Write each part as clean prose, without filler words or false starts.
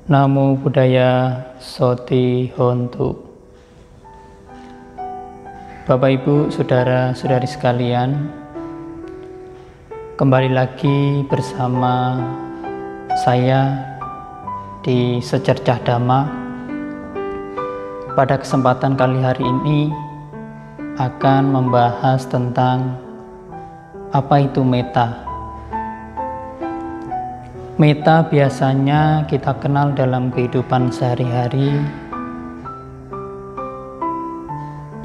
Namo Buddhaya Soti Hontu. Bapak Ibu, saudara-saudari sekalian, kembali lagi bersama saya di Secercah Dhamma. Pada kesempatan kali hari ini akan membahas tentang apa itu metta. Metta biasanya kita kenal dalam kehidupan sehari-hari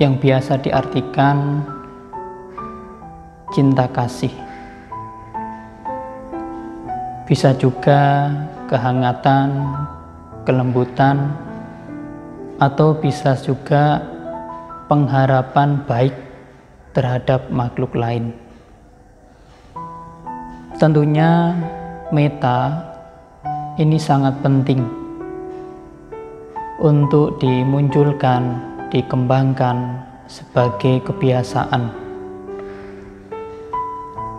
yang biasa diartikan cinta kasih. Bisa juga kehangatan, kelembutan, atau bisa juga pengharapan baik terhadap makhluk lain. Tentunya metta ini sangat penting untuk dimunculkan, dikembangkan sebagai kebiasaan.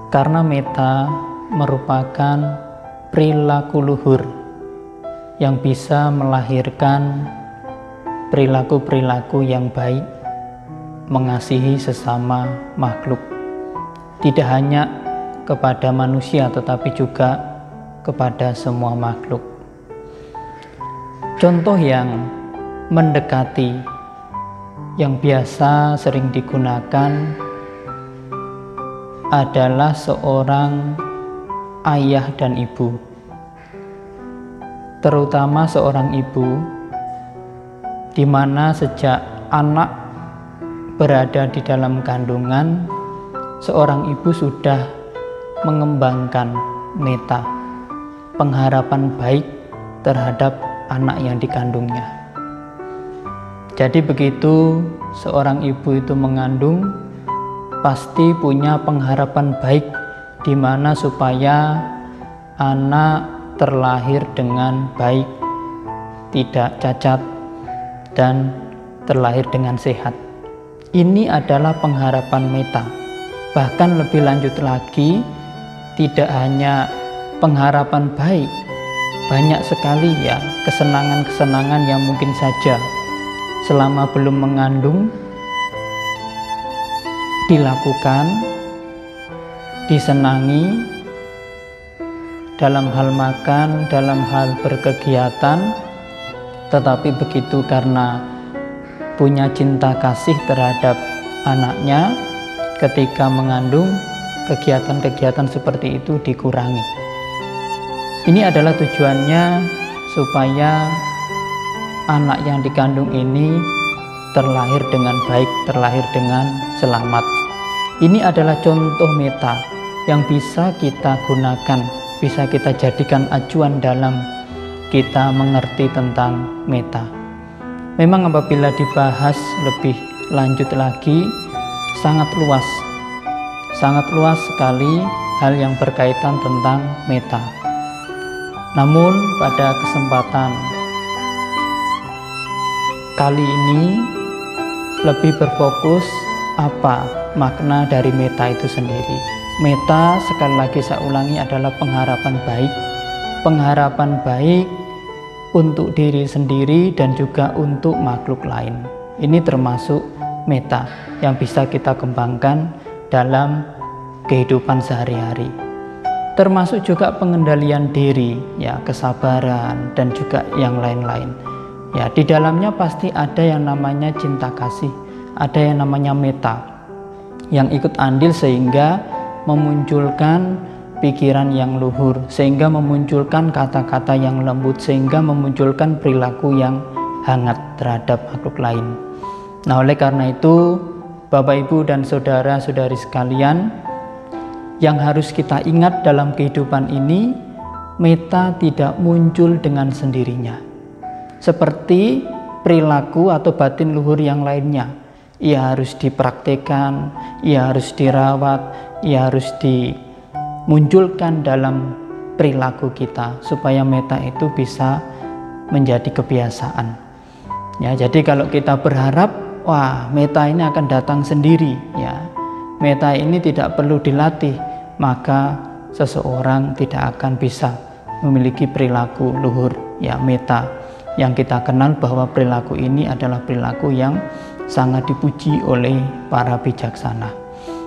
Karena metta merupakan perilaku luhur yang bisa melahirkan perilaku-perilaku yang baik, mengasihi sesama makhluk. Tidak hanya kepada manusia tetapi juga kepada semua makhluk. Contoh yang mendekati yang biasa sering digunakan adalah seorang ayah dan ibu. Terutama seorang ibu di mana sejak anak berada di dalam kandungan, seorang ibu sudah mengembangkan metta, pengharapan baik terhadap anak yang dikandungnya. Jadi begitu seorang ibu itu mengandung, pasti punya pengharapan baik di mana supaya anak terlahir dengan baik, tidak cacat, dan terlahir dengan sehat. Ini adalah pengharapan metta. Bahkan lebih lanjut lagi, tidak hanya pengharapan baik, banyak sekali ya kesenangan-kesenangan yang mungkin saja selama belum mengandung dilakukan, disenangi dalam hal makan, dalam hal berkegiatan. Tetapi begitu karena punya cinta kasih terhadap anaknya, ketika mengandung, kegiatan-kegiatan seperti itu dikurangi. Ini adalah tujuannya supaya anak yang dikandung ini terlahir dengan baik, terlahir dengan selamat. Ini adalah contoh metta yang bisa kita gunakan, bisa kita jadikan acuan dalam kita mengerti tentang metta. Memang apabila dibahas lebih lanjut lagi, sangat luas sekali hal yang berkaitan tentang metta. Namun pada kesempatan kali ini lebih berfokus apa makna dari metta itu sendiri. Metta, sekali lagi saya ulangi, adalah pengharapan baik untuk diri sendiri dan juga untuk makhluk lain. Ini termasuk metta yang bisa kita kembangkan dalam kehidupan sehari-hari. Termasuk juga pengendalian diri, ya, kesabaran dan juga yang lain-lain. Ya, di dalamnya pasti ada yang namanya cinta kasih, ada yang namanya metta yang ikut andil sehingga memunculkan pikiran yang luhur, sehingga memunculkan kata-kata yang lembut, sehingga memunculkan perilaku yang hangat terhadap makhluk lain. Nah, oleh karena itu, Bapak Ibu dan saudara-saudari sekalian, yang harus kita ingat dalam kehidupan ini, metta tidak muncul dengan sendirinya. Seperti perilaku atau batin luhur yang lainnya, ia harus dipraktekkan, ia harus dirawat, ia harus dimunculkan dalam perilaku kita supaya metta itu bisa menjadi kebiasaan. Ya, jadi kalau kita berharap, wah, metta ini akan datang sendiri, ya, metta ini tidak perlu dilatih, maka seseorang tidak akan bisa memiliki perilaku luhur. ya meta, yang kita kenal bahwa perilaku ini adalah perilaku yang sangat dipuji oleh para bijaksana.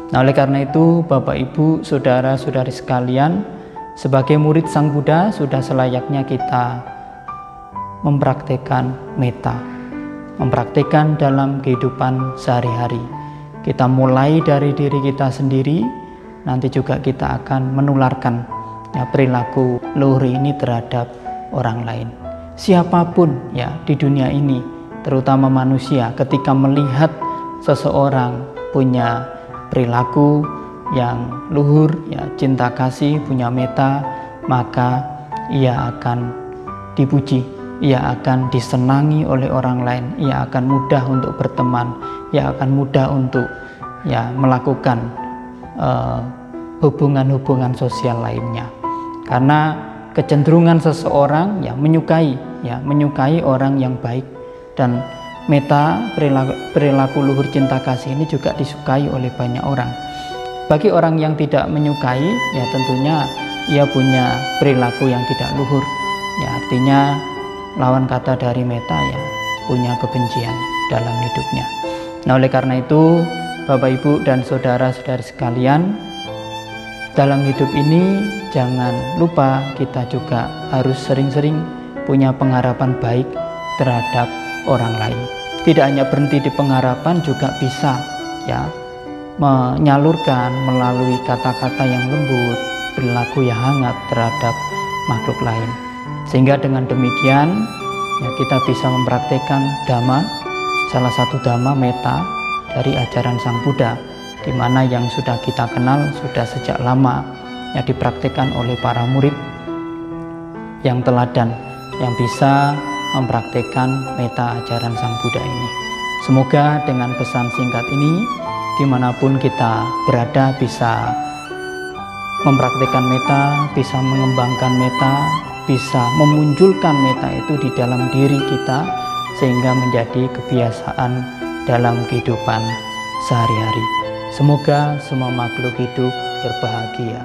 Nah, oleh karena itu Bapak Ibu, saudara-saudari sekalian, sebagai murid Sang Buddha sudah selayaknya kita mempraktekkan meta, mempraktekkan dalam kehidupan sehari-hari. Kita mulai dari diri kita sendiri, nanti juga kita akan menularkan ya perilaku luhur ini terhadap orang lain. Siapapun ya di dunia ini, terutama manusia, ketika melihat seseorang punya perilaku yang luhur, ya cinta kasih, punya meta, maka ia akan dipuji, ia akan disenangi oleh orang lain, ia akan mudah untuk berteman, ia akan mudah untuk ya melakukan hubungan-hubungan sosial lainnya. Karena kecenderungan seseorang ya menyukai orang yang baik, dan meta perilaku luhur cinta kasih ini juga disukai oleh banyak orang. Bagi orang yang tidak menyukai, ya tentunya ia punya perilaku yang tidak luhur. Ya artinya lawan kata dari meta ya punya kebencian dalam hidupnya. Nah, oleh karena itu Bapak Ibu dan saudara-saudari sekalian, dalam hidup ini jangan lupa kita juga harus sering-sering punya pengharapan baik terhadap orang lain. Tidak hanya berhenti di pengharapan, juga bisa ya menyalurkan melalui kata-kata yang lembut, perilaku yang hangat terhadap makhluk lain. Sehingga dengan demikian ya kita bisa mempraktekkan dhamma, salah satu dhamma meta dari ajaran Sang Buddha, di mana yang sudah kita kenal sudah sejak lama yang dipraktikkan oleh para murid yang teladan, yang bisa mempraktikkan meta ajaran Sang Buddha ini. Semoga dengan pesan singkat ini, dimanapun kita berada, bisa mempraktikkan meta, bisa mengembangkan meta, bisa memunculkan meta itu di dalam diri kita, sehingga menjadi kebiasaan dalam kehidupan sehari-hari. Semoga semua makhluk hidup berbahagia.